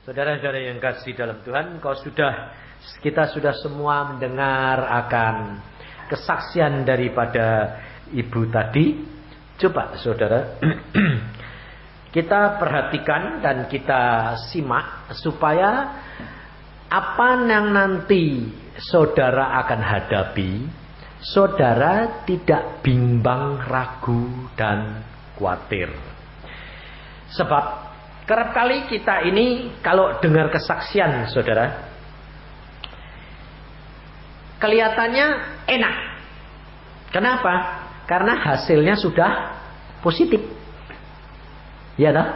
Saudara-saudara yang kasih dalam Tuhan, kita sudah semua mendengar akan kesaksian daripada ibu tadi. Coba saudara, kita perhatikan dan kita simak supaya apa yang nanti saudara akan hadapi, saudara tidak bimbang, ragu, dan khawatir. Sebab kerap kali kita ini kalau dengar kesaksian saudara, kelihatannya enak. Kenapa? Karena hasilnya sudah positif. Ya toh?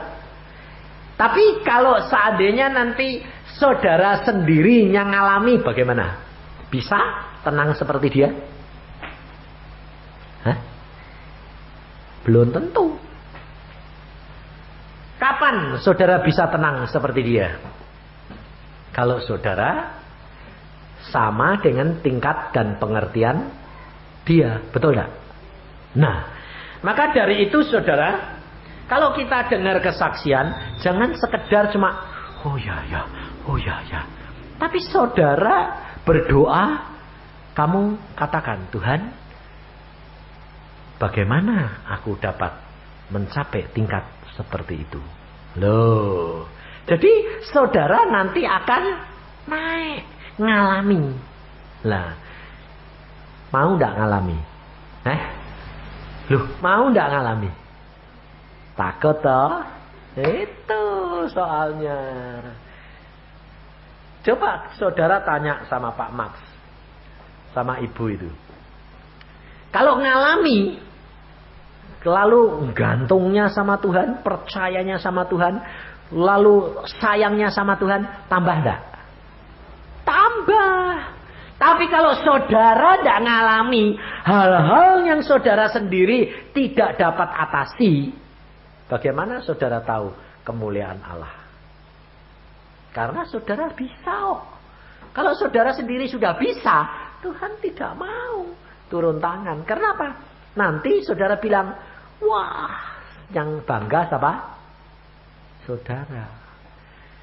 Tapi kalau seandainya nanti saudara sendiri yang ngalami, bagaimana? Bisa tenang seperti dia? Hah? Belum tentu. Kapan saudara bisa tenang seperti dia? Kalau saudara sama dengan tingkat dan pengertian dia, betul tidak? Nah, maka dari itu saudara, kalau kita dengar kesaksian, jangan sekedar cuma oh ya ya, oh ya ya. Tapi saudara berdoa, kamu katakan, Tuhan, bagaimana aku dapat mencapai tingkat seperti itu? Loh, jadi saudara nanti akan naik, ngalami. Lah, mau ndak ngalami? Loh, mau ndak ngalami? Takut toh? Itu soalnya. Coba saudara tanya sama Pak Max, sama ibu itu. Kalau ngalami, lalu gantungnya sama Tuhan, percayanya sama Tuhan, lalu sayangnya sama Tuhan, tambah enggak? Tambah. Tapi kalau saudara tidak ngalami hal-hal yang saudara sendiri tidak dapat atasi, bagaimana saudara tahu kemuliaan Allah? Karena saudara bisa. Kalau saudara sendiri sudah bisa, Tuhan tidak mau turun tangan. Kenapa? Nanti saudara bilang, wah, yang bangga siapa? Saudara.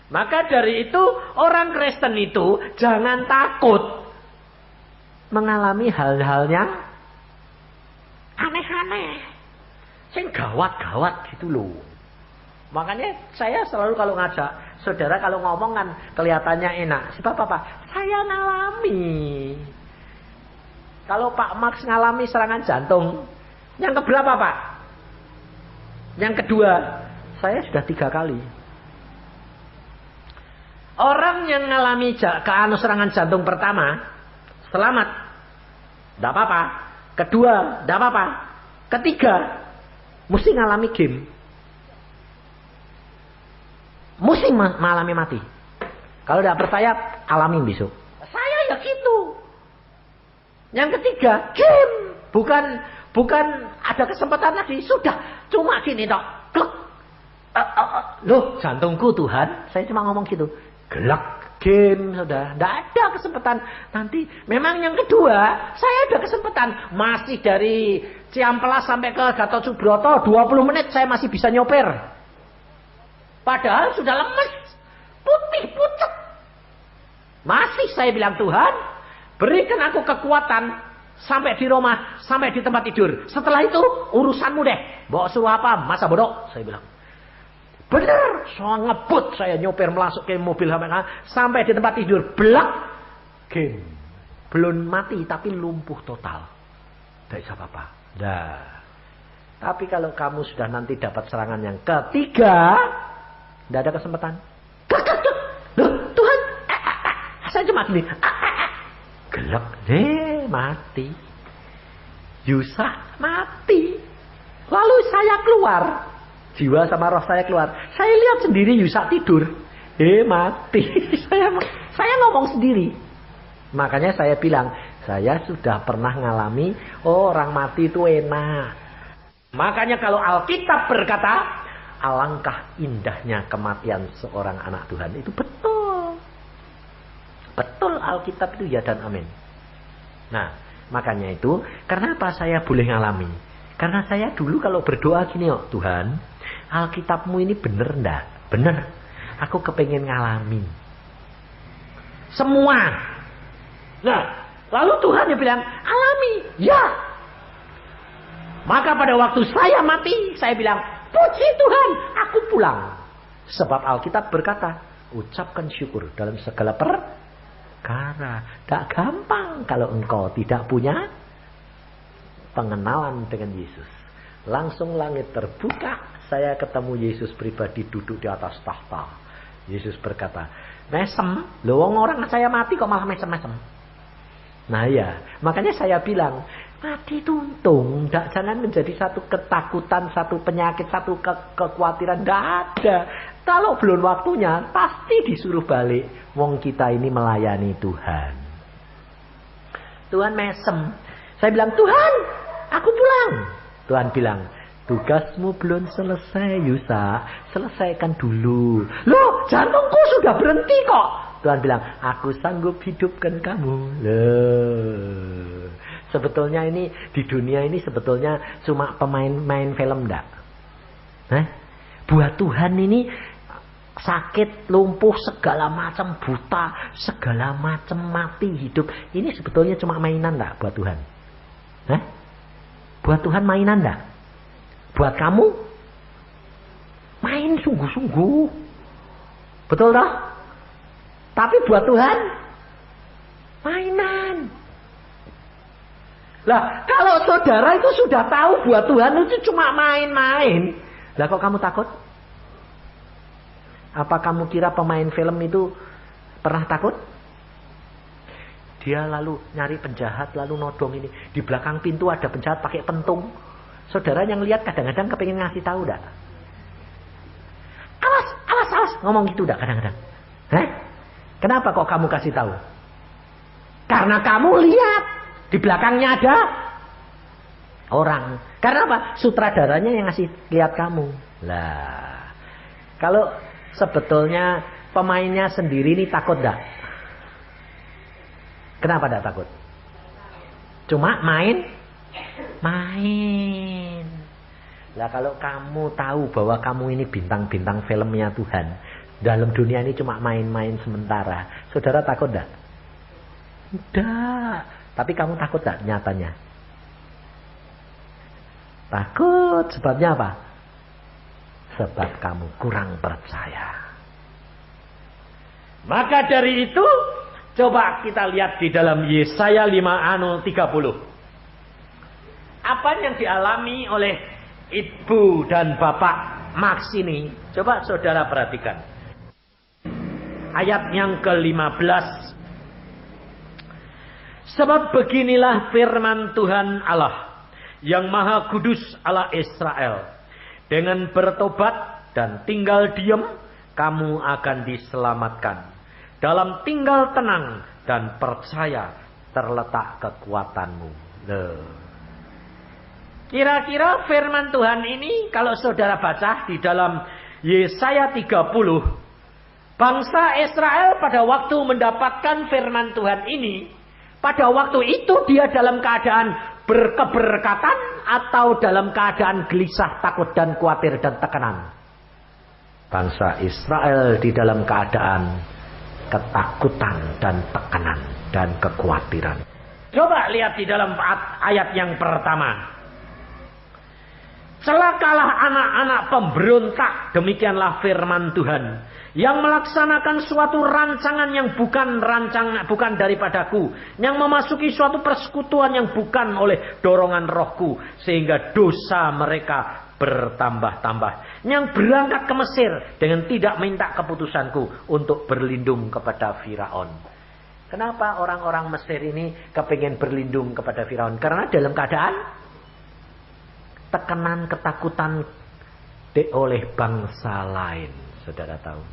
Maka dari itu orang Kristen itu jangan takut mengalami hal-hal yang aneh-aneh, yang gawat-gawat gitu loh. Makanya saya selalu kalau ngajak saudara, kalau ngomong kan kelihatannya enak. Sebab apa? Saya ngalami. Kalau Pak Max ngalami serangan jantung, yang keberapa Pak? Yang kedua, saya sudah 3 kali. Orang yang ngalami serangan jantung pertama, selamat, tidak apa-apa. Kedua, tidak apa-apa. Ketiga, mesti ngalami game. Mesti mengalami mati. Kalau tidak percaya, alamin besok. Saya ya gitu. Yang ketiga, game. Bukan ada kesempatan lagi. Sudah, cuma gini toh. Glek. Loh, jantungku Tuhan. Saya cuma ngomong gitu. Gelak game sudah. Tidak ada kesempatan. Nanti memang yang kedua, saya ada kesempatan. Masih dari Ciamplas sampai ke Gatot Subroto 20 menit saya masih bisa nyoper. Padahal sudah lemes, putih pucat. Masih saya bilang, Tuhan, berikan aku kekuatan sampai di rumah, sampai di tempat tidur. Setelah itu urusanmu deh. Bawa suruh apa? Masa bodoh, saya bilang. Benar, soal ngebut saya nyoper masuk ke mobil sampai di tempat tidur, belak, game. Belum mati tapi lumpuh total. Tidak bisa apa-apa. Dah. Tapi kalau kamu sudah nanti dapat serangan yang ketiga, tidak ada kesempatan. Loh, Tuhan, saya cuma gini, gelap, mati. Yusa mati. Lalu saya keluar. Jiwa sama roh saya keluar. Saya lihat sendiri Yusa tidur. Mati. Saya ngomong sendiri. Makanya saya bilang, saya sudah pernah ngalami orang mati itu enak. Makanya kalau Alkitab berkata, alangkah indahnya kematian seorang anak Tuhan. Itu betul. Betul Alkitab itu ya dan amin. Nah, makanya itu, kenapa saya boleh ngalami? Karena saya dulu kalau berdoa gini, Tuhan, Alkitabmu ini benar enggak? Benar. Aku kepengen ngalamin semua. Nah, lalu Tuhan yang bilang, alami. Ya. Maka pada waktu saya mati, saya bilang, puji Tuhan, aku pulang. Sebab Alkitab berkata, ucapkan syukur dalam segala perkara. Tak gampang kalau engkau tidak punya pengenalan dengan Yesus. Langsung langit terbuka, saya ketemu Yesus pribadi duduk di atas tahta. Yesus berkata, mesem, loh orang saya mati kok malah mesem-mesem. Nah ya, makanya saya bilang, mati itu untung, jangan menjadi satu ketakutan, satu penyakit, satu kekhawatiran. Tidak ada. Kalau belum waktunya, pasti disuruh balik. Wong kita ini melayani Tuhan. Tuhan mesem. Saya bilang, Tuhan, aku pulang. Tuhan bilang, tugasmu belum selesai, Yusa. Selesaikan dulu. Loh, jantungku sudah berhenti kok. Tuhan bilang, aku sanggup hidupkan kamu. Loh. Sebetulnya ini, di dunia ini sebetulnya cuma pemain film enggak? Buat Tuhan ini sakit, lumpuh, segala macam, buta, segala macam, mati, hidup. Ini sebetulnya cuma mainan enggak buat Tuhan? Buat Tuhan mainan enggak? Buat kamu? Main sungguh-sungguh. Betul toh? Tapi buat Tuhan? Mainan. Lah, kalau saudara itu sudah tahu buat Tuhan itu cuma main-main. Lah kok kamu takut? Apa kamu kira pemain film itu pernah takut? Dia lalu nyari penjahat, lalu nodong ini. Di belakang pintu ada penjahat pakai pentung. Saudara yang lihat kadang-kadang kepengen ngasih tahu enggak? Awas, awas, awas. Ngomong gitu enggak kadang-kadang? Kenapa kok kamu kasih tahu? Karena kamu lihat di belakangnya ada orang. Karena apa? Sutradaranya yang ngasih lihat kamu. Lah, kalau sebetulnya pemainnya sendiri ini takut enggak? Kenapa enggak takut? Cuma main. Lah kalau kamu tahu bahwa kamu ini bintang-bintang filmnya Tuhan, dalam dunia ini cuma main-main sementara, saudara takut enggak? Tidak. Tapi kamu takut enggak nyatanya? Takut. Sebabnya apa? Sebab kamu kurang percaya. Maka dari itu, coba kita lihat di dalam Yesaya 5:30. Apa yang dialami oleh ibu dan bapak Max ini? Coba saudara perhatikan. Ayat yang ke-15. Sebab beginilah firman Tuhan Allah, yang Maha Kudus Allah Israel. Dengan bertobat dan tinggal diam, kamu akan diselamatkan. Dalam tinggal tenang dan percaya terletak kekuatanmu. Kira-kira firman Tuhan ini kalau saudara baca di dalam Yesaya 30, bangsa Israel pada waktu mendapatkan firman Tuhan ini, pada waktu itu dia dalam keadaan berkeberkatan atau dalam keadaan gelisah, takut dan khawatir dan tekanan? Bangsa Israel di dalam keadaan ketakutan dan tekanan dan kekhawatiran. Coba lihat di dalam ayat yang pertama. Celakalah anak-anak pemberontak, demikianlah firman Tuhan, yang melaksanakan suatu rancangan yang bukan daripadaku, yang memasuki suatu persekutuan yang bukan oleh dorongan rohku, sehingga dosa mereka bertambah-tambah, yang berangkat ke Mesir dengan tidak minta keputusanku untuk berlindung kepada Firaun. Kenapa orang-orang Mesir ini kepingin berlindung kepada Firaun? Karena dalam keadaan tekanan, ketakutan oleh bangsa lain. Saudara tahu.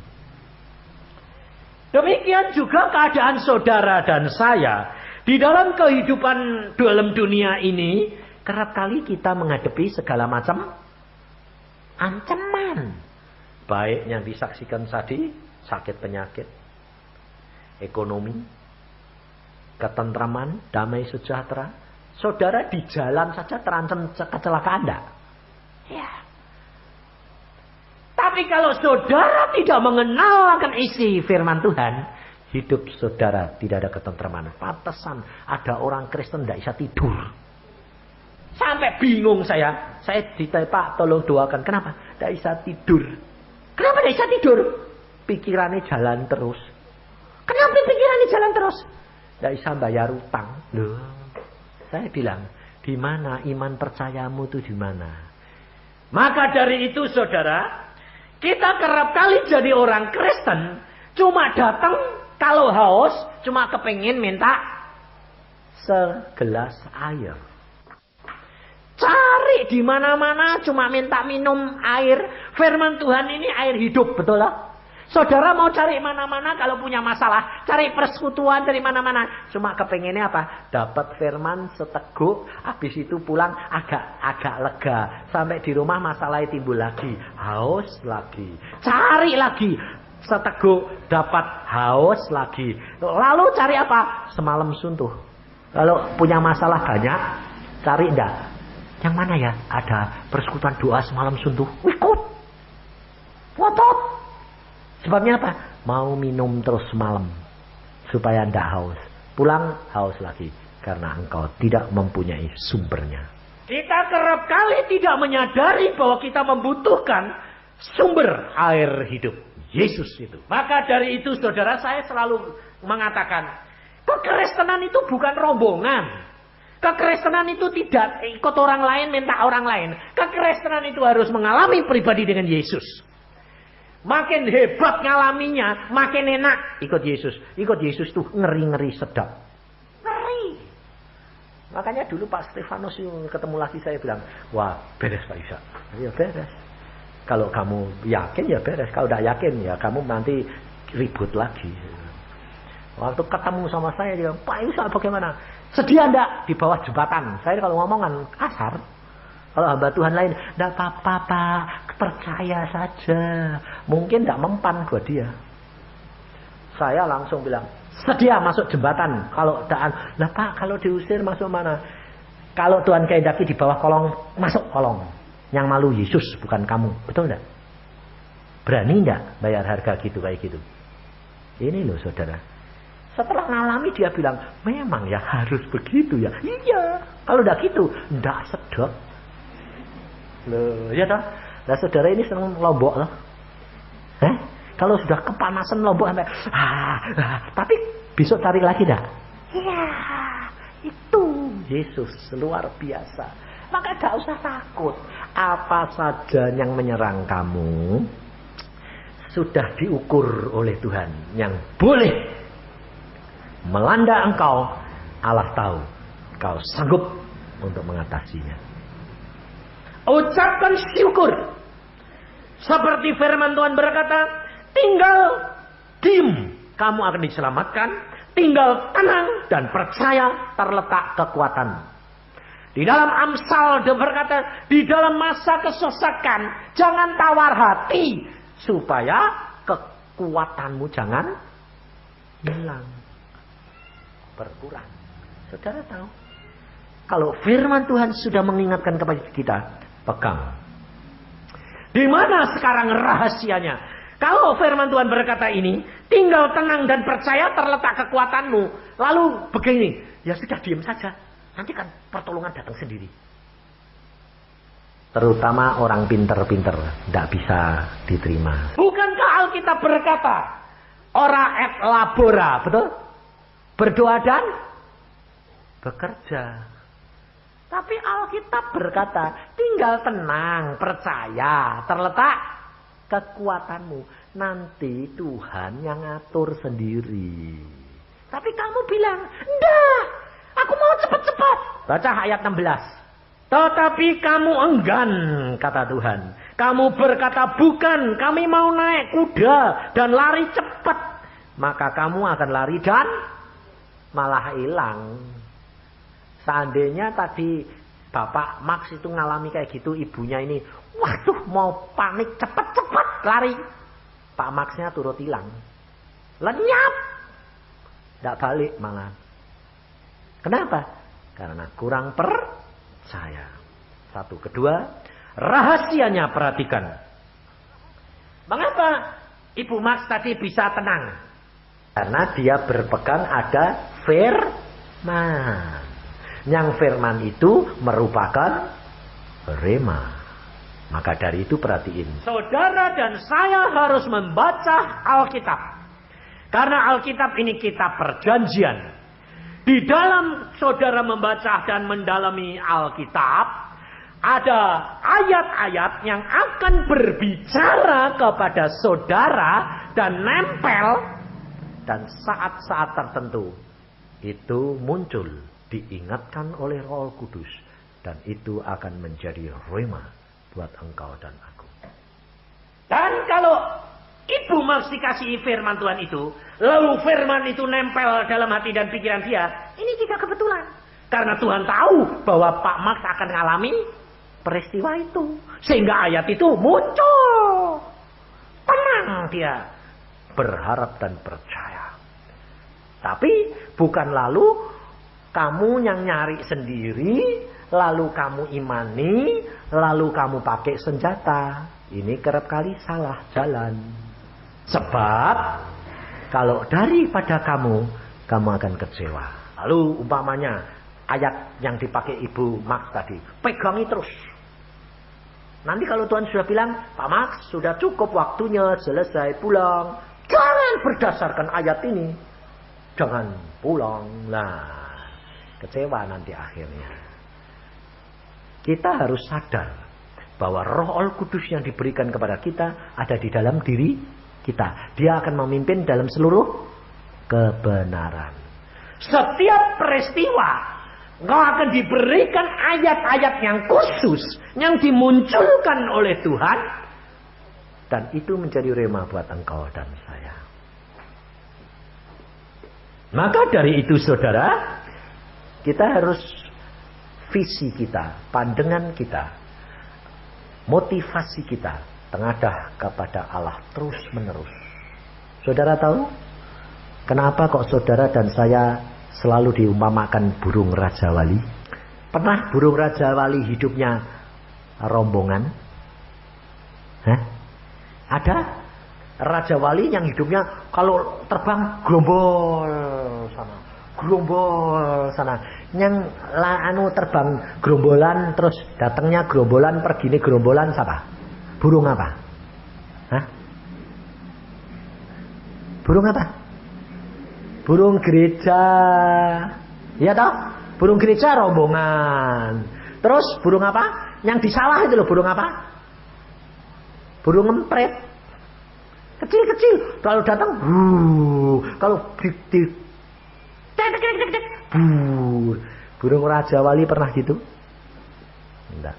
Demikian juga keadaan saudara dan saya. Di dalam kehidupan dalam dunia ini, kerap kali kita menghadapi segala macam ancaman. Baik yang disaksikan tadi, sakit penyakit, ekonomi, ketentraman, damai sejahtera. Saudara di jalan saja terancam kecelakaan enggak? Ya. Tapi Tapi kalau saudara tidak mengenal akan isi firman Tuhan, hidup saudara tidak ada ketentraman. Pantesan ada orang Kristen tidak bisa tidur. Sampai bingung saya. Saya ditanya, Pak tolong doakan. Kenapa? Tidak bisa tidur. Kenapa tidak bisa tidur? Pikirannya jalan terus. Kenapa pikirannya jalan terus? Tidak bisa bayar utang. Loh, saya bilang, di mana iman percayamu itu di mana? Maka dari itu saudara, kita kerap kali jadi orang Kristen, cuma datang kalau haus, cuma kepingin minta segelas air. Cari di mana-mana cuma minta minum air. Firman Tuhan ini air hidup, betul lah? Saudara mau cari mana-mana kalau punya masalah, cari persekutuan dari mana-mana. Cuma kepengennya apa? Dapat firman seteguk, habis itu pulang agak lega. Sampai di rumah masalahnya timbul lagi, haus lagi. Cari lagi seteguk, dapat haus lagi. Lalu cari apa? Semalam suntuh. Kalau punya masalah banyak, cari enggak? Yang mana ya? Ada persekutuan doa semalam suntuh. Ikut. Wotot. Sebabnya apa? Mau minum terus malam. Supaya tidak haus. Pulang haus lagi. Karena engkau tidak mempunyai sumbernya. Kita kerap kali tidak menyadari bahwa kita membutuhkan sumber air hidup. Yesus itu. Maka dari itu saudara, saya selalu mengatakan, kekristenan itu bukan rombongan. Kekristenan itu tidak ikut orang lain, minta orang lain. Kekristenan itu harus mengalami pribadi dengan Yesus. Makin hebat ngalaminya, makin enak ikut Yesus. Ikut Yesus tuh ngeri-ngeri sedap. Ngeri. Makanya dulu Pak Stefanus ketemu lagi, saya bilang, wah beres Pak Isa. Ya beres. Kalau kamu yakin ya beres. Kalau tidak yakin ya kamu nanti ribut lagi. Waktu ketemu sama saya dia bilang, Pak Isa bagaimana? Sedia enggak di bawah jembatan? Saya kalau ngomongan kasar. Kalau hamba Tuhan lain, enggak apa-apa Pak, percaya saja. Mungkin enggak mempan buat dia. Saya langsung bilang, sedia masuk jembatan. Kalau enggak, lah Pak, kalau diusir masuk mana? Kalau Tuhan kehendaki di bawah kolong, masuk kolong. Yang malu Yesus, bukan kamu. Betul enggak? Berani enggak bayar harga gitu kayak gitu? Ini loh saudara. Setelah ngalami dia bilang, memang ya harus begitu ya. Iya. Kalau enggak gitu, enggak sedap. Loh, ya toh? Nah saudara ini senang lombok loh. Kalau sudah kepanasan lombok sampai tapi besok cari lagi dah. Iya, itu Yesus luar biasa. Maka enggak usah takut. Apa saja yang menyerang kamu sudah diukur oleh Tuhan. Yang boleh melanda engkau, Allah tahu kau sanggup untuk mengatasinya. Ucapkan syukur. Seperti firman Tuhan berkata, tinggal diam, kamu akan diselamatkan. Tinggal tenang dan percaya terletak kekuatan. Di dalam Amsal dia berkata, di dalam masa kesesakan jangan tawar hati, supaya kekuatanmu jangan hilang, berkurang. Saudara tahu, kalau firman Tuhan sudah mengingatkan kepada kita, pegang. Di mana sekarang rahasianya? Kalau firman Tuhan berkata ini, tinggal tenang dan percaya terletak kekuatanmu. Lalu begini, ya sudah diam saja. Nanti kan pertolongan datang sendiri. Terutama orang pinter-pinter, tidak bisa diterima. Bukankah Alkitab berkata, ora et labora, betul? Berdoa dan bekerja. Tapi Alkitab berkata, tinggal tenang, percaya, terletak kekuatanmu. Nanti Tuhan yang ngatur sendiri. Tapi kamu bilang, enggak, aku mau cepat-cepat. Baca ayat 16. Tetapi kamu enggan, kata Tuhan. Kamu berkata, bukan, kami mau naik kuda dan lari cepat. Maka kamu akan lari dan malah hilang. Seandainya tadi Bapak Max itu ngalami kayak gitu, ibunya ini, waduh mau panik, cepat-cepat lari. Pak Maxnya turut hilang. Lenyap. Tidak balik malah. Kenapa? Karena kurang percaya. Satu. Kedua, rahasianya perhatikan. Mengapa Ibu Max tadi bisa tenang? Karena dia berpegang ada firman. Yang firman itu merupakan rema. Maka dari itu perhatiin. Saudara dan saya harus membaca Alkitab. Karena Alkitab ini kitab perjanjian. Di dalam saudara membaca dan mendalami Alkitab, ada ayat-ayat yang akan berbicara kepada saudara dan nempel. Dan saat-saat tertentu itu muncul, diingatkan oleh Roh Kudus. Dan itu akan menjadi rema buat engkau dan aku. Dan kalau Ibu Max dikasih firman Tuhan itu, lalu firman itu nempel dalam hati dan pikiran dia, ini tidak kebetulan. Karena Tuhan tahu bahwa Pak Max akan mengalami peristiwa itu. Sehingga ayat itu muncul. Tenang dia. Berharap dan percaya. Tapi bukan lalu kamu yang nyari sendiri, lalu kamu imani, lalu kamu pakai senjata. Ini kerap kali salah jalan. Sebab kalau daripada kamu akan kecewa. Lalu umpamanya ayat yang dipakai Ibu Max tadi, pegangi terus. Nanti kalau Tuhan sudah bilang, Pak Max sudah cukup waktunya, selesai pulang. Jangan berdasarkan ayat ini. Jangan pulang. Nah, kecewa nanti akhirnya. Kita harus sadar bahwa Roh Kudus yang diberikan kepada kita ada di dalam diri kita. Dia akan memimpin dalam seluruh kebenaran. Setiap peristiwa engkau akan diberikan ayat-ayat yang khusus yang dimunculkan oleh Tuhan, dan itu menjadi rema buat engkau dan saya. Maka dari itu saudara, kita harus visi kita, pandangan kita, motivasi kita tengadah kepada Allah terus menerus. Saudara tahu kenapa kok saudara dan saya selalu diumpamakan burung Raja Wali? Pernah burung Raja Wali hidupnya rombongan? Hah? Ada Raja Wali yang hidupnya kalau terbang gerombol sana, gerombol sana. Yang terbang gerombolan terus datangnya gerombolan, pergi nih gerombolan siapa? Burung apa? Hah? Burung apa? Burung gereja. Iya toh? Burung gereja rombongan. Terus burung apa? Yang di sawah itu loh, burung apa? Burung empret. Kecil-kecil. Kalau datang, kalau di burung Raja Wali pernah gitu? Enggak.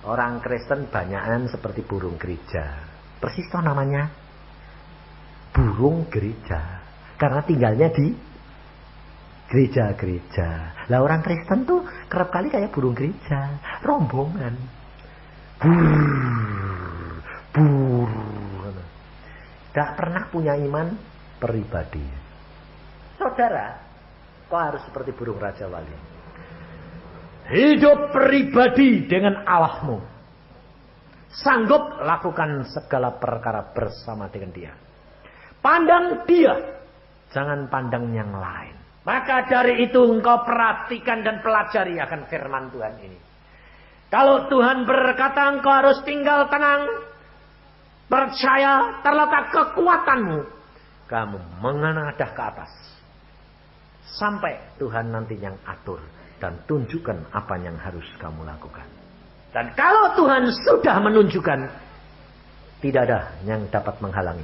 Orang Kristen banyakan seperti burung gereja. Persis toh namanya burung gereja. Karena tinggalnya di gereja-gereja. Lah orang Kristen tuh kerap kali kayak burung gereja, rombongan. Tidak pernah punya iman pribadi. Saudara, kau harus seperti burung Raja Wali. Hidup pribadi dengan Allahmu. Sanggup lakukan segala perkara bersama dengan Dia. Pandang Dia, jangan pandang yang lain. Maka dari itu engkau perhatikan dan pelajari akan firman Tuhan ini. Kalau Tuhan berkata engkau harus tinggal tenang, percaya, terletak kekuatanmu, kamu mengenadah ke atas. Sampai Tuhan nanti yang atur dan tunjukkan apa yang harus kamu lakukan. Dan kalau Tuhan sudah menunjukkan, tidak ada yang dapat menghalangi.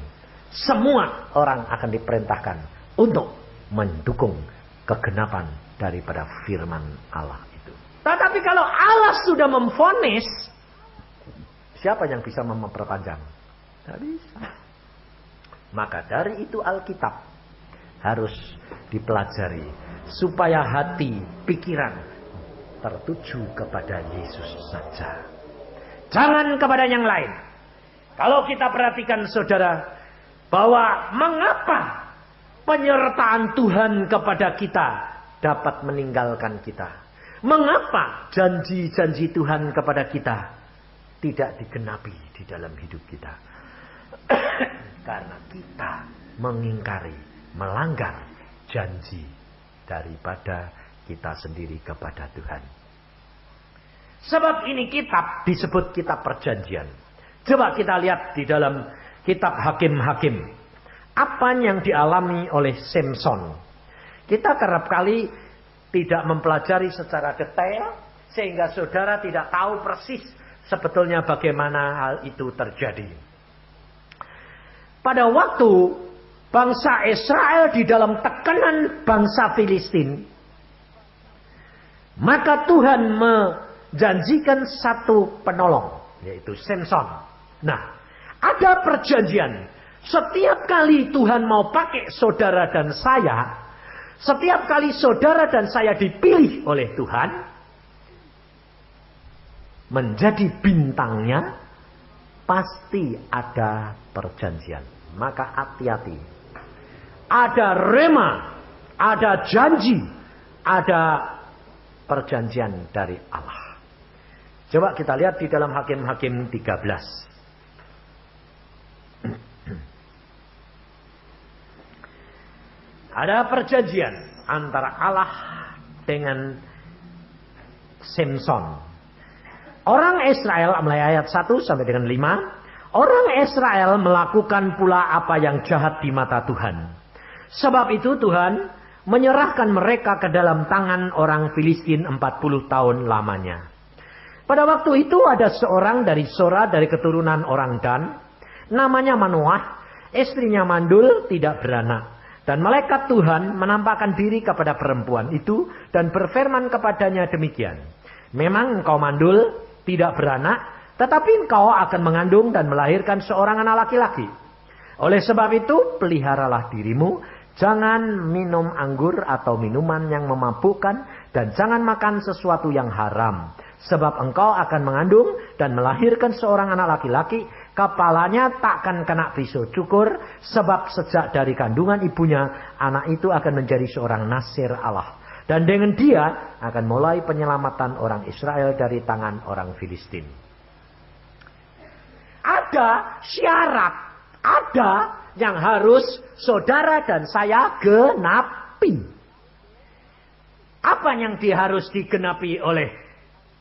Semua orang akan diperintahkan untuk mendukung kegenapan daripada firman Allah itu. Tetapi kalau Allah sudah memvonis, siapa yang bisa memperpanjang? Tidak bisa. Maka dari itu Alkitab harus dipelajari supaya hati, pikiran tertuju kepada Yesus saja. Jangan kepada yang lain. Kalau kita perhatikan saudara, bahwa mengapa penyertaan Tuhan kepada kita dapat meninggalkan kita? Mengapa janji-janji Tuhan kepada kita tidak digenapi di dalam hidup kita? Karena kita mengingkari, melanggar janji daripada kita sendiri kepada Tuhan. Sebab ini kitab disebut kitab perjanjian. Coba kita lihat di dalam kitab Hakim-Hakim. Apa yang dialami oleh Samson. Kita kerap kali tidak mempelajari secara detail. Sehingga saudara tidak tahu persis sebetulnya bagaimana hal itu terjadi. Pada waktu bangsa Israel di dalam tekanan bangsa Filistin, maka Tuhan menjanjikan satu penolong, yaitu Samson. Nah, ada perjanjian. Setiap kali Tuhan mau pakai saudara dan saya, setiap kali saudara dan saya dipilih oleh Tuhan menjadi bintangnya, pasti ada perjanjian. Maka hati-hati. Ada rema, ada janji, ada perjanjian dari Allah. Coba kita lihat di dalam Hakim-Hakim 13. Ada perjanjian antara Allah dengan Samson. Orang Israel, mulai ayat 1 sampai dengan 5. Orang Israel melakukan pula apa yang jahat di mata Tuhan. Sebab itu Tuhan menyerahkan mereka ke dalam tangan orang Filistin 40 tahun lamanya. Pada waktu itu ada seorang dari Sora dari keturunan orang Dan. Namanya Manoah. Istrinya mandul, tidak beranak. Dan malaikat Tuhan menampakkan diri kepada perempuan itu dan berfirman kepadanya demikian. Memang engkau mandul, tidak beranak, tetapi engkau akan mengandung dan melahirkan seorang anak laki-laki. Oleh sebab itu, peliharalah dirimu, jangan minum anggur atau minuman yang memabukkan, dan jangan makan sesuatu yang haram. Sebab engkau akan mengandung dan melahirkan seorang anak laki-laki, kepalanya takkan kena pisau cukur, sebab sejak dari kandungan ibunya, anak itu akan menjadi seorang nasir Allah. Dan dengan dia akan mulai penyelamatan orang Israel dari tangan orang Filistin. Ada syarat. Ada yang harus saudara dan saya genapi. Apa yang harus digenapi oleh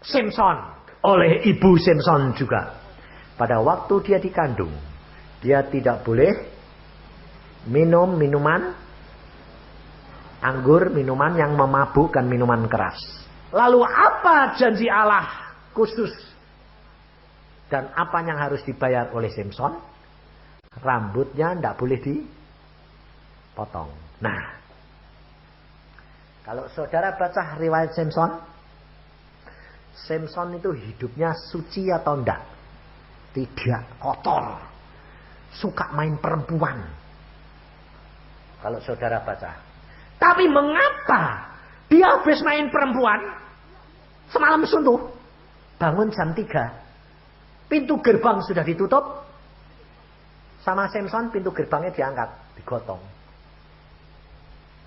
Samson? Oleh ibu Samson juga. Pada waktu dia dikandung, dia tidak boleh minum minuman anggur, minuman yang memabukkan, minuman keras. Lalu apa janji Allah khusus? Dan apa yang harus dibayar oleh Samson? Rambutnya tidak boleh dipotong. Nah, kalau saudara baca riwayat Samson, Samson itu hidupnya suci atau enggak? Tidak, kotor. Suka main perempuan. Kalau saudara baca. Tapi mengapa dia habis main perempuan semalam suntuk, bangun jam 3, pintu gerbang sudah ditutup, sama Samson pintu gerbangnya diangkat, digotong.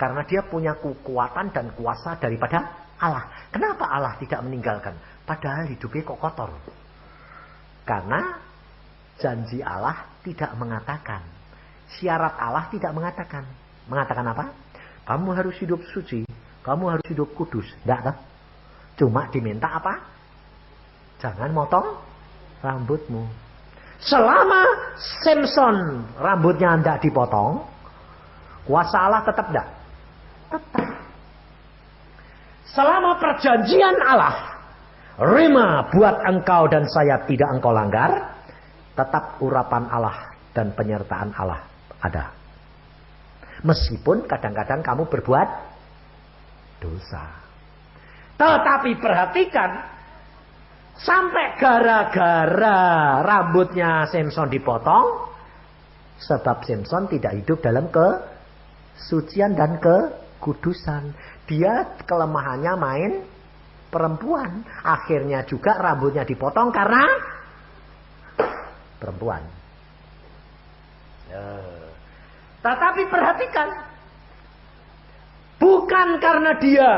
Karena dia punya kekuatan dan kuasa daripada Allah. Kenapa Allah tidak meninggalkan? Padahal hidupnya kok kotor. Karena janji Allah tidak mengatakan, syarat Allah tidak mengatakan. Mengatakan apa? Kamu harus hidup suci. Kamu harus hidup kudus. Tidak tak? Cuma diminta apa? Jangan motong rambutmu. Selama Samson rambutnya tidak dipotong, kuasa Allah tetap tidak? Tetap. Selama perjanjian Allah, rema buat engkau dan saya tidak engkau langgar, tetap urapan Allah dan penyertaan Allah ada. Meskipun kadang-kadang kamu berbuat dosa. Tetapi perhatikan, sampai gara-gara rambutnya Samson dipotong, sebab Samson tidak hidup dalam kesucian dan kekudusan. Dia kelemahannya main perempuan. Akhirnya juga rambutnya dipotong karena perempuan. Tetapi perhatikan, bukan karena dia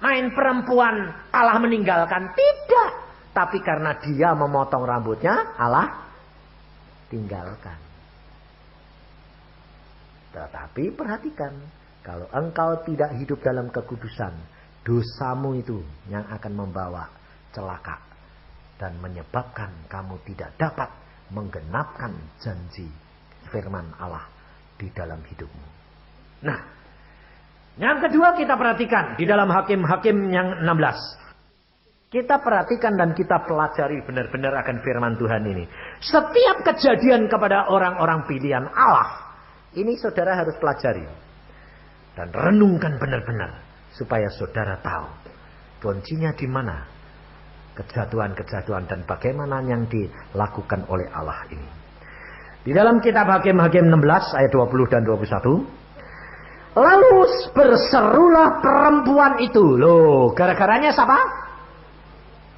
main perempuan Allah meninggalkan, tidak. Tapi karena dia memotong rambutnya, Allah tinggalkan. Tetapi perhatikan, kalau engkau tidak hidup dalam kekudusan, dosamu itu yang akan membawa celaka dan menyebabkan kamu tidak dapat menggenapkan janji firman Allah di dalam hidupmu. Nah, yang kedua kita perhatikan di dalam Hakim-Hakim yang 16. Kita perhatikan dan kita pelajari benar-benar akan firman Tuhan ini. Setiap kejadian kepada orang-orang pilihan Allah, ini saudara harus pelajari. Dan renungkan benar-benar. Supaya saudara tahu kuncinya di mana. Kejatuhan-kejatuhan dan bagaimana yang dilakukan oleh Allah ini. Di dalam kitab Hakim-Hakim 16 ayat 20 dan 21. Lalu berserulah perempuan itu. Loh, gara-garanya siapa?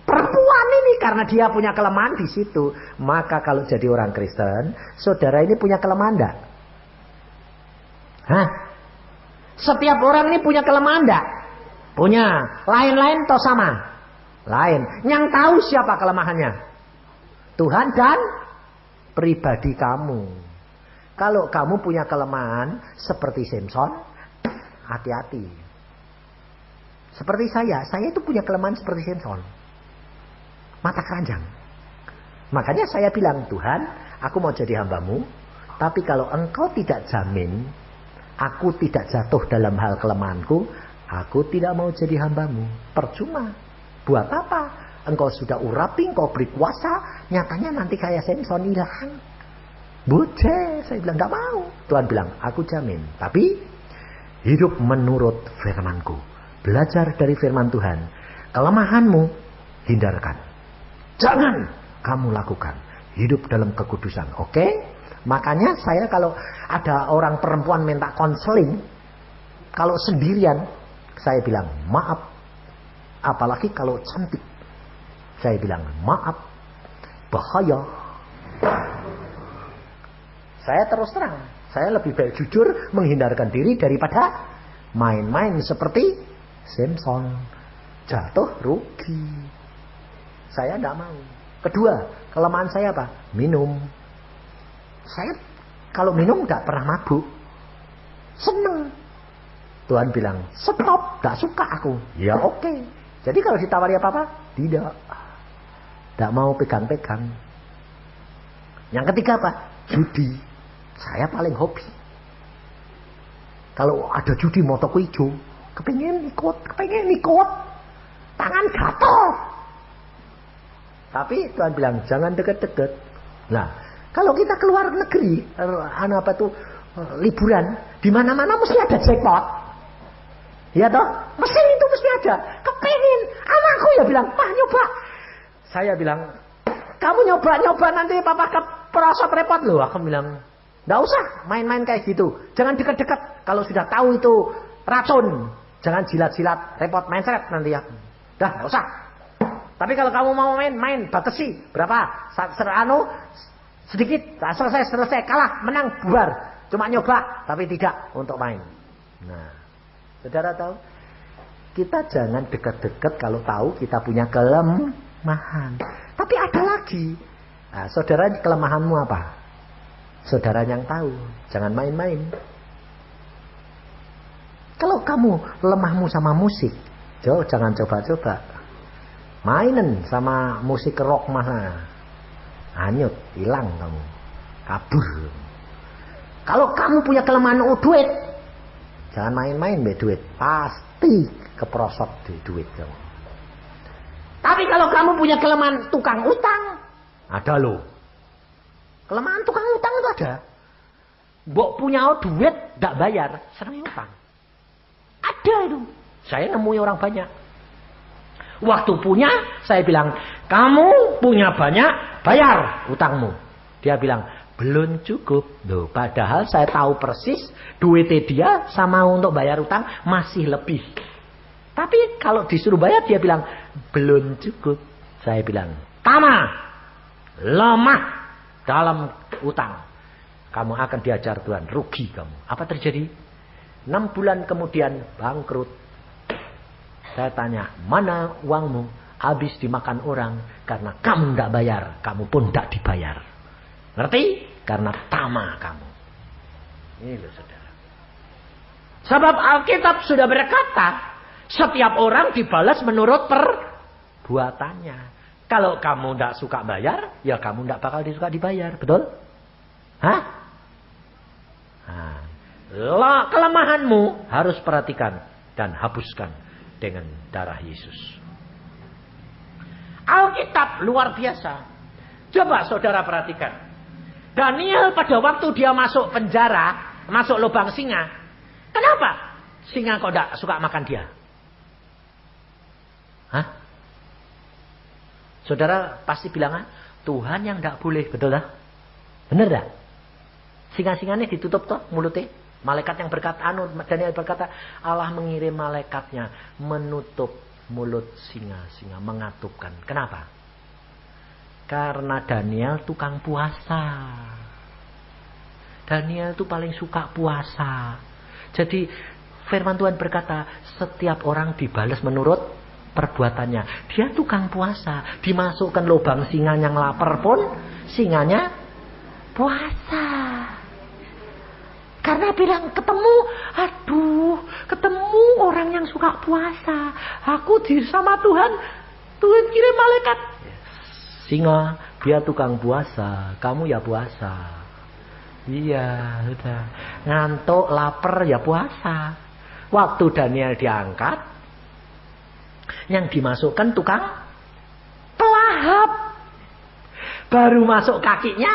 Perempuan ini, karena dia punya kelemahan di situ. Maka kalau jadi orang Kristen, saudara ini punya kelemahan enggak? Hah? Setiap orang ini punya kelemahan enggak? Punya. Lain-lain atau sama? Lain. Yang tahu siapa kelemahannya? Tuhan dan pribadi kamu. Kalau kamu punya kelemahan seperti Samson, hati-hati. Seperti saya itu punya kelemahan seperti Samson. Mata keranjang. Makanya saya bilang, Tuhan, aku mau jadi hambamu. Tapi kalau engkau tidak jamin, aku tidak jatuh dalam hal kelemahanku, aku tidak mau jadi hambamu. Percuma. Buat apa? Engkau sudah urapi, engkau beri kuasa, nyatanya nanti kayak Samson hilang. Bocah, saya bilang gak mau. Tuhan bilang, aku jamin. Tapi hidup menurut firmanku. Belajar dari firman Tuhan. Kelemahanmu hindarkan. Jangan kamu lakukan. Hidup dalam kekudusan. Oke? Makanya saya kalau ada orang perempuan minta konseling, kalau sendirian, saya bilang maaf. Apalagi kalau cantik, saya bilang maaf. Bahaya. Saya terus terang, saya lebih baik jujur menghindarkan diri daripada main-main seperti Samson. Jatuh rugi. Saya tidak mau. Kedua, kelemahan saya apa? Minum. Saya kalau minum tidak pernah mabuk. Seneng. Tuhan bilang, stop, tidak suka aku. Ya oke. Jadi kalau ditawari apa-apa? Tidak. Tidak mau pegang-pegang. Yang ketiga apa? Judi. Saya paling hobi. Kalau ada judi motoku hijau, kepengen ikut. Tangan gatel. Tapi Tuhan bilang jangan deket-deket. Nah, kalau kita keluar negeri, liburan, di mana-mana mesti ada jackpot. Ya toh? Mesin itu mesti ada. Kepengen. Anakku ya bilang, "Pak, nyoba." Saya bilang, "Kamu nyoba nanti papa keprosot repot loh." Aku bilang, "Nggak usah main-main kayak gitu. Jangan dekat-dekat. Kalau sudah tahu itu racun, jangan jilat-jilat, repot mindset nanti ya." Dah, nggak usah. Tapi kalau kamu mau main batasi berapa? Sedikit, selesai, kalah, menang, bubar. Cuma nyoba, tapi tidak untuk main. Nah, saudara tahu, kita jangan dekat-dekat kalau tahu kita punya kelemahan. Tapi ada lagi. Nah, saudara, kelemahanmu apa? Saudara yang tahu, jangan main-main. Kalau kamu lemahmu sama musik, jangan coba-coba. Mainin sama musik rock mah hanyut, hilang kamu, kabur. Kalau kamu punya kelemahan duit, jangan main-main be duit, pasti keprosot di duit kamu. Tapi kalau kamu punya kelemahan tukang utang, ada loh. Kelemahan tukang utang itu ada. Mbok punya duit gak bayar, seneng utang. Ada itu. Saya nemui orang banyak. Waktu punya, saya bilang, "Kamu punya banyak, bayar utangmu." Dia bilang, "Belum cukup." Loh, padahal saya tahu persis duitnya dia sama untuk bayar utang masih lebih. Tapi kalau disuruh bayar dia bilang, "Belum cukup." Saya bilang, "Tama, lemah dalam utang. Kamu akan diajar Tuhan, rugi kamu." Apa terjadi? 6 bulan kemudian bangkrut. Saya tanya, "Mana uangmu?" "Habis dimakan orang karena kamu tidak bayar, kamu pun tidak dibayar." Ngerti? Karena tama kamu. Ini loh saudara. Sebab Alkitab sudah berkata, setiap orang dibalas menurut perbuatannya. Kalau kamu tidak suka bayar, ya kamu tidak bakal disuka dibayar. Betul? Hah? Nah, kelemahanmu harus perhatikan dan hapuskan dengan darah Yesus. Alkitab luar biasa. Coba saudara perhatikan. Daniel pada waktu dia masuk penjara, masuk lubang singa. Kenapa? Singa kok tidak suka makan dia? Hah? Saudara pasti bilang, Tuhan yang tidak boleh. Betul lah? Benar tak? Singa-singanya ditutup toh mulutnya. Malaikat yang berkata, Daniel berkata, Allah mengirim malaikatnya menutup mulut singa-singa, mengatupkan. Kenapa? Karena Daniel tukang puasa. Daniel itu paling suka puasa. Jadi firman Tuhan berkata, setiap orang dibalas menurut perbuatannya. Dia tukang puasa. Dimasukkan lubang singa yang lapar pun, singanya puasa. Karena bilang ketemu orang yang suka puasa. Aku sama Tuhan kirim malaikat. Singa, dia tukang puasa, kamu ya puasa. Iya, udah. Ngantuk, lapar ya puasa. Waktu Daniel diangkat, yang dimasukkan tukang pelahap. Baru masuk kakinya,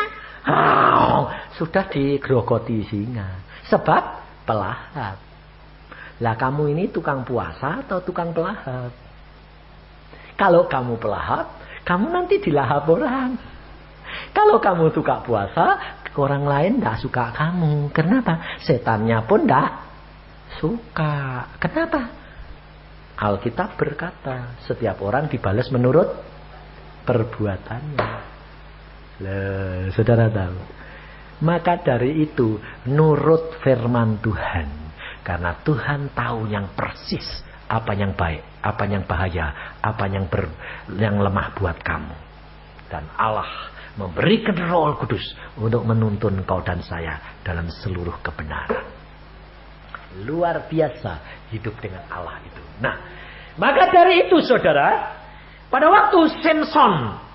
sudah digerogoti singa. Sebab pelahap. Lah kamu ini tukang puasa atau tukang pelahap? Kalau kamu pelahap, kamu nanti dilahap orang. Kalau kamu suka puasa, orang lain tidak suka kamu. Kenapa? Setannya pun tidak suka. Kenapa? Alkitab berkata, setiap orang dibalas menurut perbuatannya. Lah, saudara tahu. Maka dari itu, nurut firman Tuhan. Karena Tuhan tahu yang persis apa yang baik, apa yang bahaya, apa yang lemah buat kamu. Dan Allah memberikan Roh Kudus untuk menuntun kau dan saya dalam seluruh kebenaran. Luar biasa hidup dengan Allah itu. Nah, maka dari itu saudara, pada waktu Samson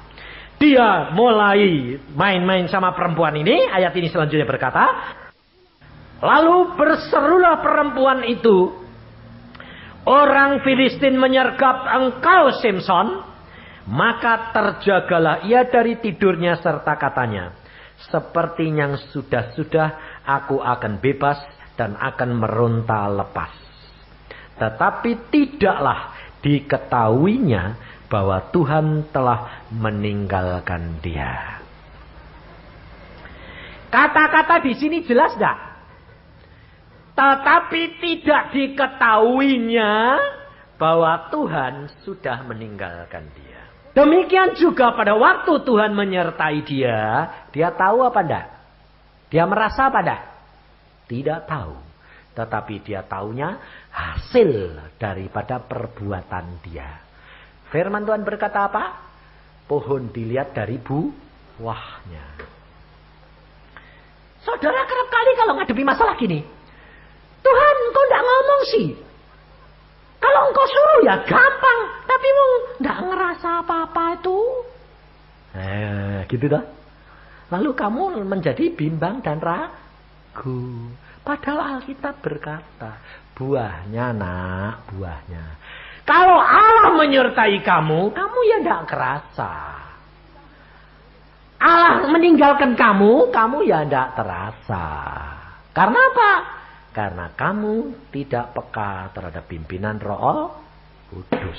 dia mulai main-main sama perempuan ini, ayat ini selanjutnya berkata, lalu berserulah perempuan itu, orang Filistin menyergap engkau Samson. Maka terjagalah ia dari tidurnya serta katanya, seperti yang sudah-sudah aku akan bebas dan akan meronta lepas. Tetapi tidaklah diketahuinya bahwa Tuhan telah meninggalkan dia. Kata-kata di sini jelas enggak? Tetapi tidak diketahuinya bahwa Tuhan sudah meninggalkan dia. Demikian juga pada waktu Tuhan menyertai dia, dia tahu apa enggak? Dia merasa apa enggak? Tidak tahu. Tetapi dia taunya hasil daripada perbuatan dia. Firman Tuhan berkata apa? Pohon dilihat dari buahnya. Saudara kerap kali kalau ngadepi masalah gini, Tuhan kok enggak ngomong sih? Kalau engkau suruh ya gampang, tapi mau enggak ngerasa apa-apa itu. Gitu dah. Lalu kamu menjadi bimbang dan ragu. Padahal Alkitab berkata, buahnya nak, buahnya. Kalau Allah menyertai kamu, kamu ya enggak kerasa. Allah meninggalkan kamu, kamu ya enggak terasa. Karena apa? Karena kamu tidak peka terhadap pimpinan Roh Kudus.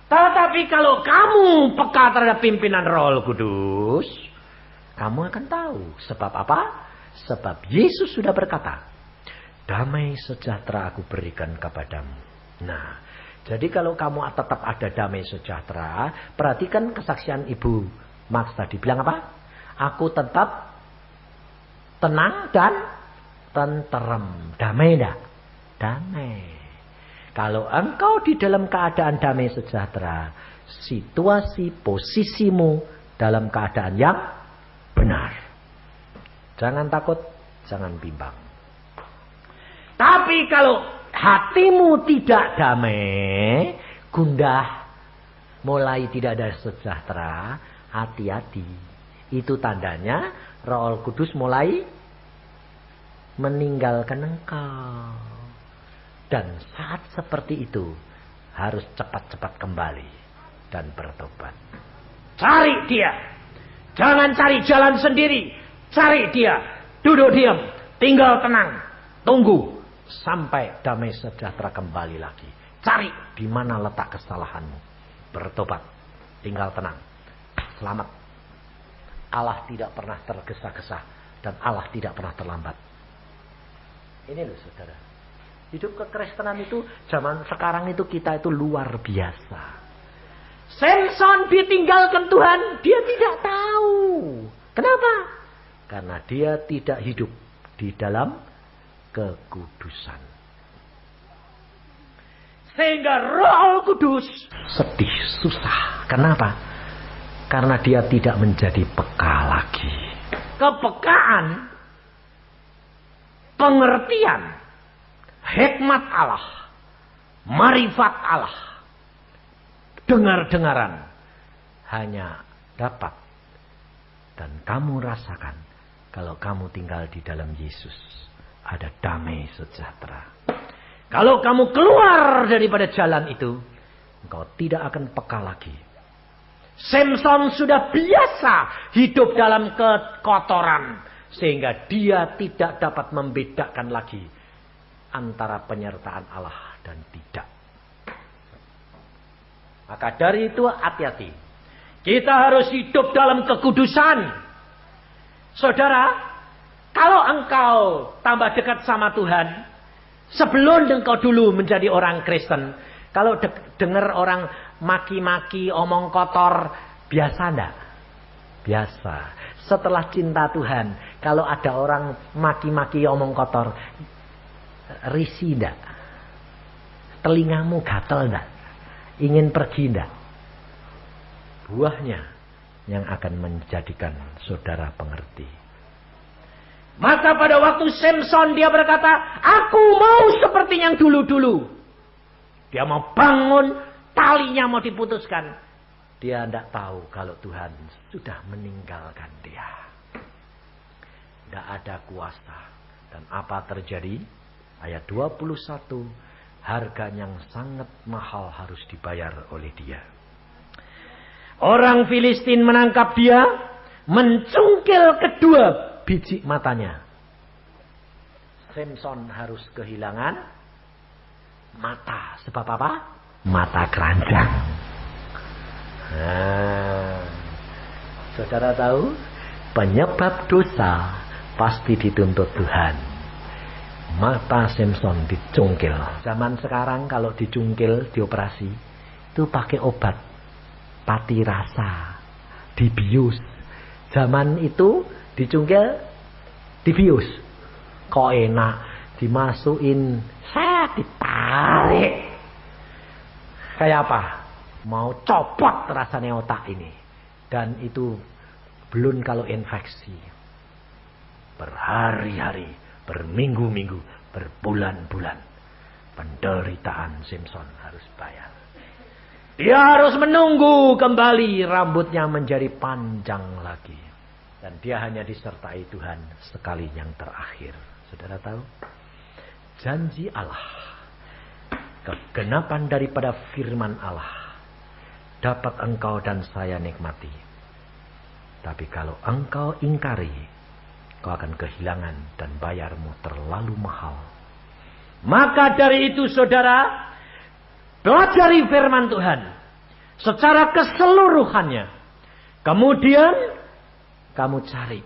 Tetapi kalau kamu peka terhadap pimpinan Roh Kudus, kamu akan tahu. Sebab apa? Sebab Yesus sudah berkata, damai sejahtera aku berikan kepadamu. Nah, jadi kalau kamu tetap ada damai sejahtera, perhatikan kesaksian Ibu Max tadi. Bilang apa? Aku tetap tenang dan tenteram. Damai enggak? Damai. Kalau engkau di dalam keadaan damai sejahtera, situasi posisimu dalam keadaan yang benar. Jangan takut, jangan bimbang. Tapi kalau hatimu tidak damai, gundah, mulai tidak ada sejahtera, hati-hati. Itu tandanya Roh Kudus mulai meninggalkan engkau. Dan saat seperti itu harus cepat-cepat kembali dan bertobat. Cari dia. Jangan cari jalan sendiri. Cari dia. Duduk diam. Tinggal tenang. Tunggu sampai damai sejahtera kembali lagi. Cari di mana letak kesalahanmu. Bertobat. Tinggal tenang. Selamat. Allah tidak pernah tergesa-gesa. Dan Allah tidak pernah terlambat. Ini loh saudara. Hidup kekristenan itu zaman sekarang itu kita itu luar biasa. Samson ditinggalkan Tuhan. Dia tidak tahu. Kenapa? Karena dia tidak hidup di dalam kekudusan. Sehingga Roh Kudus sedih, susah. Kenapa? Karena dia tidak menjadi peka lagi. Kepekaan, pengertian, hikmat Allah, marifat Allah, dengar-dengaran hanya dapat dan kamu rasakan kalau kamu tinggal di dalam Yesus. Ada damai sejahtera. Kalau kamu keluar daripada jalan itu, engkau tidak akan peka lagi. Samson sudah biasa hidup dalam kekotoran. Sehingga dia tidak dapat membedakan lagi antara penyertaan Allah dan tidak. Maka dari itu hati-hati. Kita harus hidup dalam kekudusan. Saudara, kalau engkau tambah dekat sama Tuhan, sebelum engkau dulu menjadi orang Kristen, kalau dengar orang maki-maki, omong kotor, biasa enggak? Biasa. Setelah cinta Tuhan, kalau ada orang maki-maki, omong kotor, risih enggak? Telingamu gatel enggak? Ingin pergi enggak? Buahnya yang akan menjadikan saudara pengerti. Maka pada waktu Samson dia berkata, aku mau seperti yang dulu-dulu. Dia mau bangun, talinya mau diputuskan. Dia tidak tahu kalau Tuhan sudah meninggalkan dia. Tidak ada kuasa. Dan apa terjadi? Ayat 21. Harga yang sangat mahal harus dibayar oleh dia. Orang Filistin menangkap dia. Mencungkil kedua biji matanya. Samson harus kehilangan mata. Sebab apa? Mata keranjang. Nah, saudara tahu? Penyebab dosa pasti dituntut Tuhan. Mata Samson dicungkil. Zaman sekarang kalau dicungkil, dioperasi, itu pakai obat pati rasa, dibius. Zaman itu dicungkil, dibius. Kok enak, dimasukin, saya ditarik. Kayak apa? Mau copot rasanya otak ini. Dan itu belum kalau infeksi. Berhari-hari, berminggu-minggu, berbulan-bulan. Penderitaan Samson harus bayar. Dia harus menunggu kembali rambutnya menjadi panjang lagi. Dan dia hanya disertai Tuhan sekali yang terakhir. Saudara tahu? Janji Allah. Kegenapan daripada firman Allah. Dapat engkau dan saya nikmati. Tapi kalau engkau ingkari, kau akan kehilangan dan bayarmu terlalu mahal. Maka dari itu saudara, pelajari firman Tuhan secara keseluruhannya. Kemudian kamu cari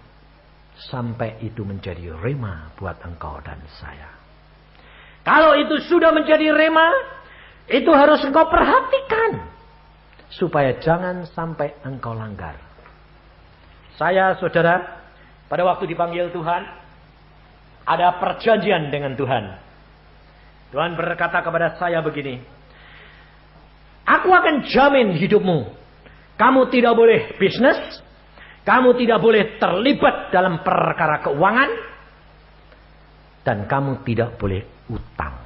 sampai itu menjadi rema buat engkau dan saya. Kalau itu sudah menjadi rema, itu harus engkau perhatikan supaya jangan sampai engkau langgar. Saya, saudara, pada waktu dipanggil Tuhan, ada perjanjian dengan Tuhan. Tuhan berkata kepada saya begini, aku akan jamin hidupmu. Kamu tidak boleh bisnis. Kamu tidak boleh terlibat dalam perkara keuangan. Dan kamu tidak boleh utang.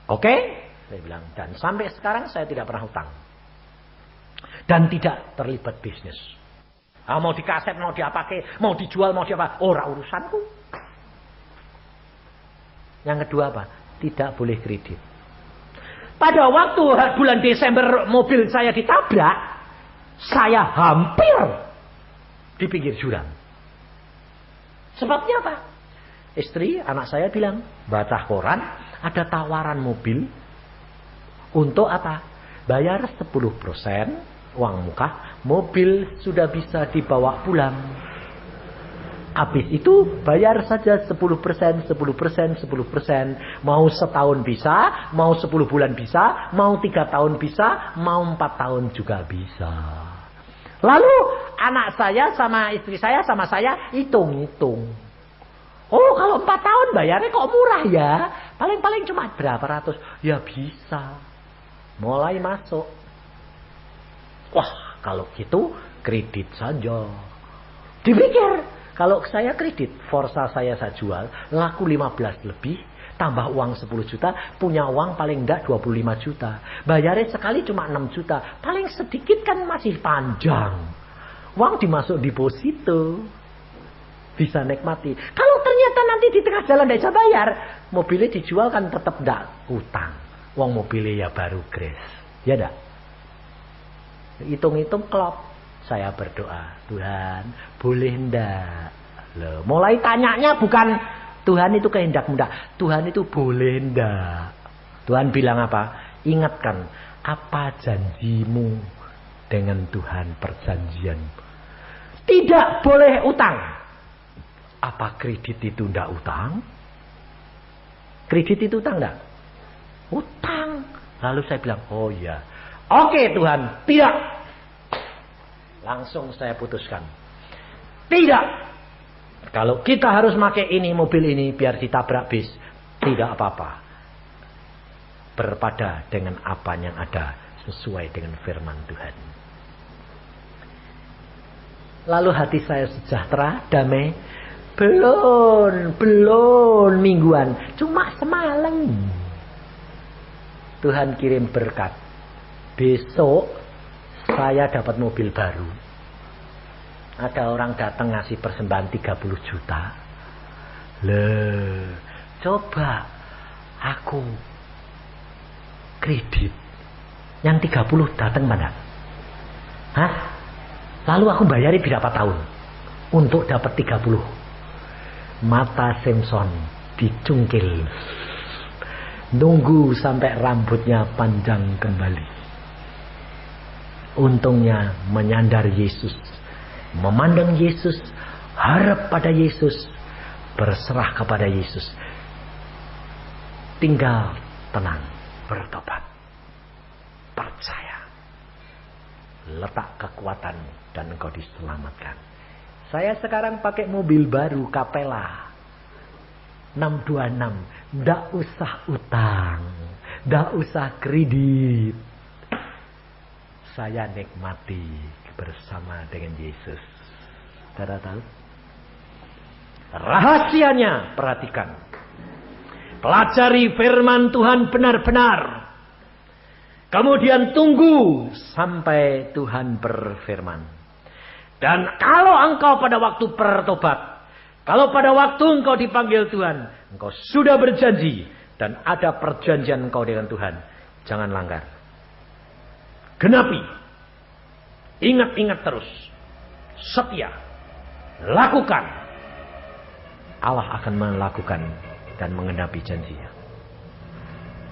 Oke? Saya bilang. Dan sampai sekarang saya tidak pernah utang. Dan tidak terlibat bisnis. Mau dikaset, mau diapake, mau dijual, mau diapa. Ora urusanku. Yang kedua apa? Tidak boleh kredit. Pada waktu bulan Desember mobil saya ditabrak. Saya hampir di pinggir jurang. Sebabnya apa? Istri, anak saya bilang, baca koran, ada tawaran mobil. Untuk apa? Bayar 10% uang muka, mobil sudah bisa dibawa pulang. Habis itu bayar saja 10%, 10%, 10%. Mau setahun bisa, mau 10 bulan bisa, mau 3 tahun bisa, mau 4 tahun juga bisa. Lalu anak saya sama istri saya sama saya hitung-hitung. Oh, kalau 4 tahun bayarnya kok murah ya? Paling-paling cuma berapa ratus. Ya bisa. Mulai masuk. Wah, kalau gitu kredit saja. Dipikir, kalau saya kredit, Forza saya jual, laku 15 lebih, tambah uang 10 juta, punya uang paling enggak 25 juta. Bayarnya sekali cuma 6 juta. Paling sedikit kan masih panjang. Uang dimasuk deposito. Bisa nikmati. Kalau ternyata nanti di tengah jalan tidak bisa bayar, mobilnya dijual kan tetap enggak utang. Uang mobilnya ya baru grace. Ya enggak? Hitung-hitung klop. Saya berdoa, Tuhan, boleh ndak? Loh, mulai tanyanya bukan Tuhan itu kehendak muda. Tuhan itu boleh ndak? Tuhan bilang apa? Ingatkan, apa janjimu dengan Tuhan, perjanjian? Tidak boleh utang. Apa kredit itu ndak utang? Kredit itu utang ndak? Utang. Lalu saya bilang, oh iya. Oke Tuhan, tidak. Langsung saya putuskan. Tidak. Kalau kita harus pakai ini, mobil ini, biar ditabrak bis. Tidak apa-apa. Berpada dengan apa yang ada. Sesuai dengan firman Tuhan. Lalu hati saya sejahtera, damai. Belum mingguan. Cuma semalam. Tuhan kirim berkat. Besok saya dapat mobil baru. Ada orang datang ngasih persembahan 30 juta. Coba aku kredit. Yang 30 datang mana? Hah? Lalu aku bayari berapa tahun? Untuk dapat 30. Mata Samson dicungkil. Nunggu sampai rambutnya panjang kembali. Untungnya menyandar Yesus. Memandang Yesus. Harap pada Yesus. Berserah kepada Yesus. Tinggal tenang. Bertobat. Percaya. Letak kekuatan dan engkau diselamatkan. Saya sekarang pakai mobil baru Capella 626. Nggak usah utang, nggak usah kredit. Saya nikmati bersama dengan Yesus. Saudara tahu? Rahasianya perhatikan. Pelajari firman Tuhan benar-benar. Kemudian tunggu sampai Tuhan berfirman. Dan kalau engkau pada waktu bertobat, kalau pada waktu engkau dipanggil Tuhan, engkau sudah berjanji dan ada perjanjian engkau dengan Tuhan, jangan langgar. Genapi. Ingat-ingat terus. Setia. Lakukan. Allah akan melakukan dan menggenapi janjinya.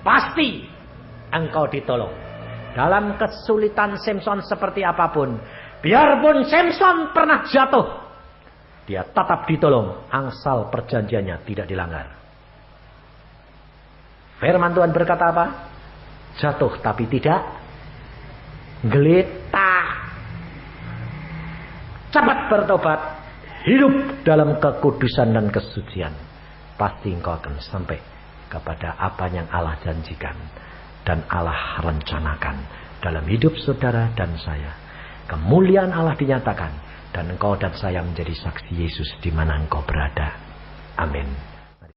Pasti engkau ditolong. Dalam kesulitan Samson seperti apapun, biarpun Samson pernah jatuh, dia tetap ditolong. Angsal perjanjiannya tidak dilanggar. Firman Tuhan berkata apa? Jatuh tapi tidak geletak. Cepat bertobat. Hidup dalam kekudusan dan kesucian. Pasti engkau akan sampai kepada apa yang Allah janjikan. Dan Allah rencanakan dalam hidup saudara dan saya. kemuliaan Allah dinyatakan, dan engkau dan saya menjadi saksi Yesus di mana engkau berada. Amin.